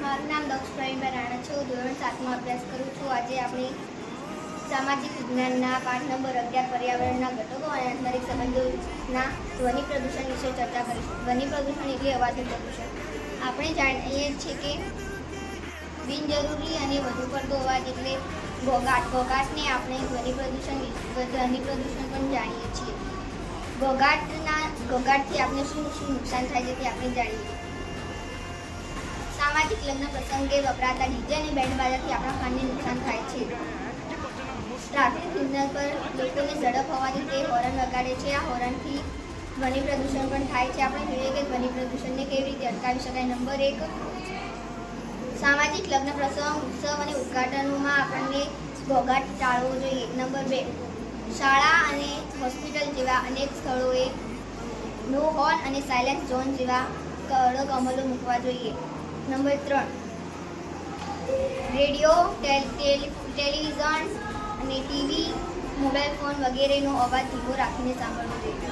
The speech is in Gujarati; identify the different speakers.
Speaker 1: મારું નામ દક્ષ પ્રવીણભાઈ રાણા છે. હું ધોરણ 7માં અભ્યાસ કરું છું. આજે આપણે સામાજિક વિજ્ઞાનના પાઠ નંબર 11 પર્યાવરણના ઘટકો અને આંતરિક સંબંધોના ધ્વનિ પ્રદૂષણ વિશે ચર્ચા કરીશું. ધ્વનિ પ્રદૂષણ એટલે અવાજનું પ્રદૂષણ. આપણે જાણીએ છીએ કે બિનજરૂરી અને વધુ પડતો અવાજ એટલે ઘોંઘાટને આપણે ધ્વનિ પ્રદૂષણ પણ જાણીએ છીએ. ઘોંઘાટથી આપણે શું નુકસાન થાય છે તે આપણે જાણીએ. સામાજિક લગ્ન પ્રસંગે વપરાતા ડીજે અને બેન્ડ બાજાથી આપણા કાનને નુકસાન થાય છે. ટ્રાફિક સિગ્નલ પર લોકોને ઝડપ હોવાથી તે હોર્ન વગાડે છે. આ હોર્નથી ધ્વનિ પ્રદૂષણ પણ થાય છે. આપણે જોઈએ કે ધ્વનિ પ્રદૂષણને કેવી રીતે અટકાવી શકાય. નંબર 1, સામાજિક લગ્ન પ્રસંગ, ઉત્સવ અને ઉદ્ઘાટનોમાં આપણને ઘોંઘાટ ટાળવો જોઈએ. નંબર 2, શાળા અને હોસ્પિટલ જેવા અનેક સ્થળોએ નો હોર્ન અને સાયલેન્સ ઝોન જેવા કડક અમલો મૂકવા જોઈએ. નંબર 3, રેડિયો, ટેલિવિઝન અને ટીવી, મોબાઈલ ફોન વગેરેનો અવાજ ધીમો રાખીને સાંભળવો જોઈએ.